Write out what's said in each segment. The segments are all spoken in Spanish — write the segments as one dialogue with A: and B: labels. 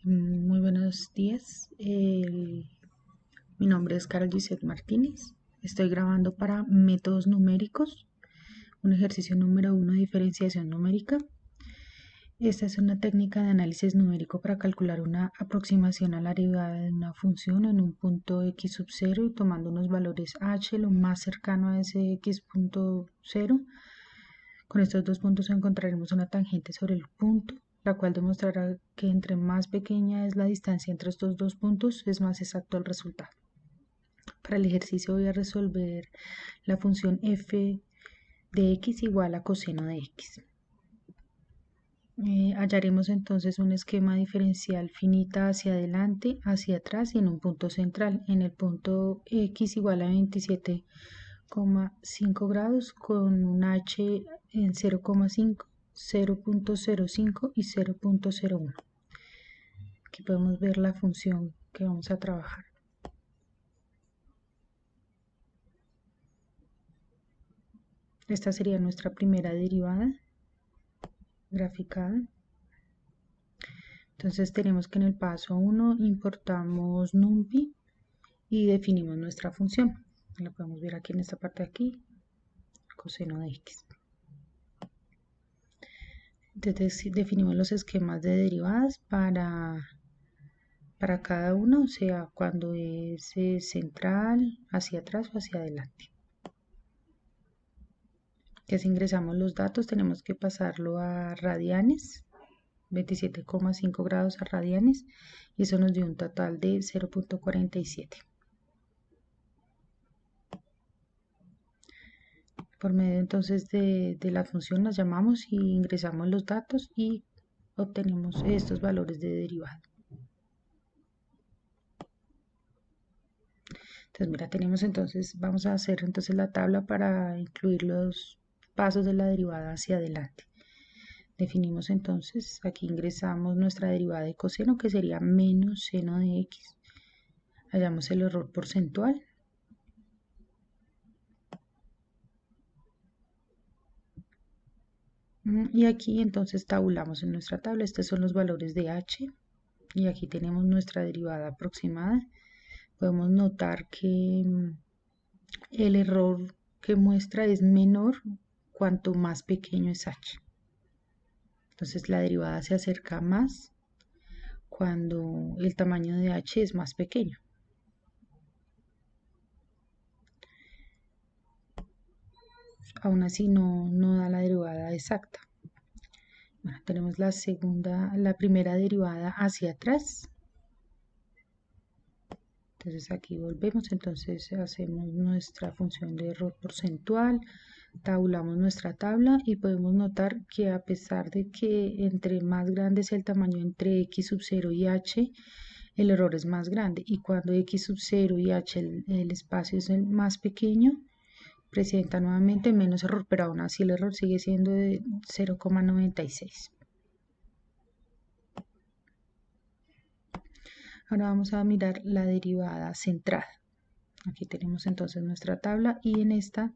A: Muy buenos días. Mi nombre es Carol Gisette Martínez. Estoy grabando para métodos numéricos, un ejercicio número 1 de diferenciación numérica. Esta es una técnica de análisis numérico para calcular una aproximación a la derivada de una función en un punto x sub 0 y tomando unos valores h lo más cercano a ese x punto 0. Con estos dos puntos encontraremos una tangente sobre el punto, la cual demostrará que entre más pequeña es la distancia entre estos dos puntos, es más exacto el resultado. Para el ejercicio voy a resolver la función f de x igual a coseno de x. Hallaremos entonces un esquema diferencial finita hacia adelante, hacia atrás y en un punto central. En el punto x igual a 27,5 grados con un h en 0,5, 0.05 y 0.01. Aquí podemos ver la función que vamos a trabajar. Esta sería nuestra primera derivada graficada. Entonces tenemos que en el paso 1 importamos NumPy y definimos nuestra función. La podemos ver aquí en esta parte de aquí, coseno de x. Entonces definimos los esquemas de derivadas para cada uno, o sea, cuando es central, hacia atrás o hacia adelante. Ya si ingresamos los datos tenemos que pasarlo a radianes, 27,5 grados a radianes, y eso nos dio un total de 0.47. Por medio entonces de la función las llamamos y ingresamos los datos y obtenemos estos valores de derivada. Entonces mira, tenemos entonces, vamos a hacer entonces la tabla para incluir los pasos de la derivada hacia adelante. Definimos entonces, aquí ingresamos nuestra derivada de coseno que sería menos seno de x. Hallamos el error porcentual. Y aquí entonces tabulamos en nuestra tabla. Estos son los valores de h. Y aquí tenemos nuestra derivada aproximada. Podemos notar que el error que muestra es menor cuanto más pequeño es h. Entonces la derivada se acerca más cuando el tamaño de h es más pequeño. Aún así no da la derivada exacta. Bueno, tenemos la primera derivada hacia atrás. Entonces aquí volvemos, entonces hacemos nuestra función de error porcentual, tabulamos nuestra tabla y podemos notar que a pesar de que entre más grande es el tamaño entre x sub 0 y h, el error es más grande, y cuando x sub 0 y h el espacio es el más pequeño, presenta nuevamente menos error, pero aún así el error sigue siendo de 0,96. Ahora vamos a mirar la derivada central. Aquí tenemos entonces nuestra tabla y en esta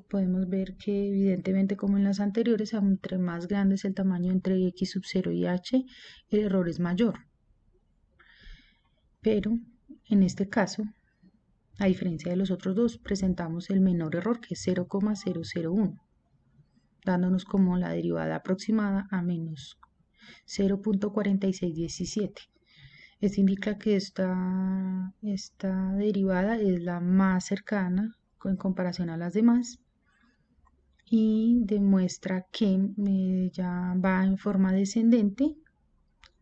A: podemos ver que evidentemente como en las anteriores, entre más grande es el tamaño entre x sub 0 y h, el error es mayor. Pero en este caso, a diferencia de los otros dos, presentamos el menor error que es 0,001, dándonos como la derivada aproximada a menos 0.4617. Esto indica que esta derivada es la más cercana en comparación a las demás y demuestra que ya va en forma descendente,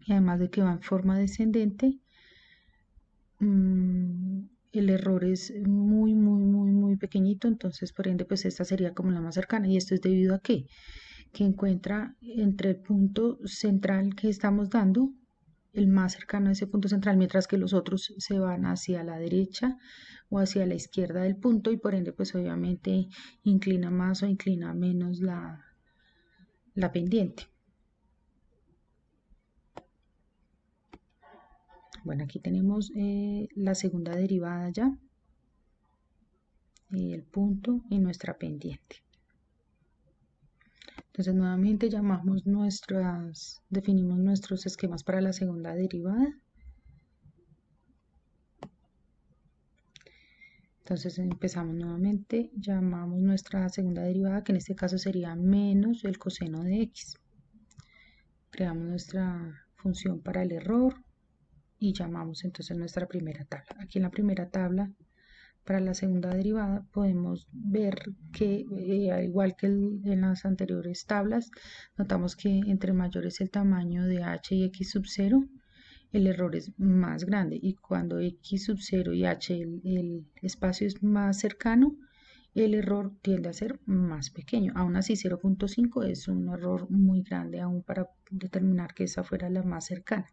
A: y además de que va en forma descendente, el error es muy pequeñito, entonces por ende pues esta sería como la más cercana, y esto es debido a que encuentra entre el punto central que estamos dando el más cercano a ese punto central, mientras que los otros se van hacia la derecha o hacia la izquierda del punto, y por ende pues obviamente inclina más o inclina menos la pendiente. Bueno, aquí tenemos la segunda derivada ya, el punto y nuestra pendiente. Entonces nuevamente definimos nuestros esquemas para la segunda derivada. Entonces empezamos nuevamente, llamamos nuestra segunda derivada, que en este caso sería menos el coseno de x. Creamos nuestra función para el error y llamamos entonces nuestra primera tabla. Aquí en la primera tabla, para la segunda derivada, podemos ver que, al igual que en las anteriores tablas, notamos que entre mayor es el tamaño de h y x sub 0, el error es más grande, y cuando x sub 0 y h, el espacio es más cercano, el error tiende a ser más pequeño. Aún así, 0.5 es un error muy grande aún para determinar que esa fuera la más cercana.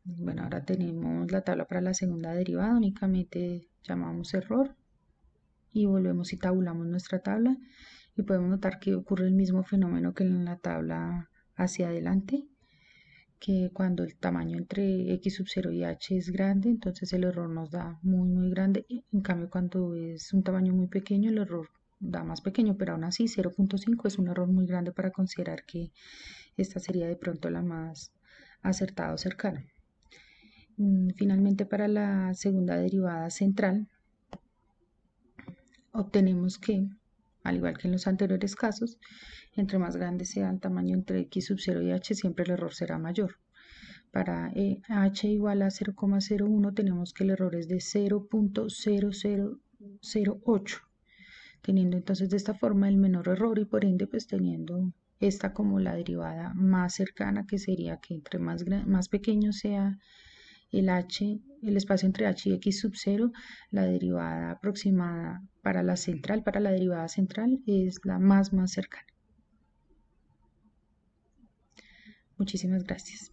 A: Bueno, ahora tenemos la tabla para la segunda derivada, únicamente llamamos error y volvemos y tabulamos nuestra tabla, y podemos notar que ocurre el mismo fenómeno que en la tabla hacia adelante, que cuando el tamaño entre x sub 0 y h es grande, entonces el error nos da muy grande. En cambio, cuando es un tamaño muy pequeño, el error da más pequeño, pero aún así 0.5 es un error muy grande para considerar que esta sería de pronto la más acertada o cercana. Finalmente, para la segunda derivada central, obtenemos que, al igual que en los anteriores casos, entre más grande sea el tamaño entre x sub 0 y h, siempre el error será mayor. Para h igual a 0,01 tenemos que el error es de 0.0008, teniendo entonces de esta forma el menor error, y por ende pues teniendo esta como la derivada más cercana, que sería que entre más pequeño sea el espacio entre h y x sub 0, la derivada aproximada para la derivada central, es la más cercana. Muchísimas gracias.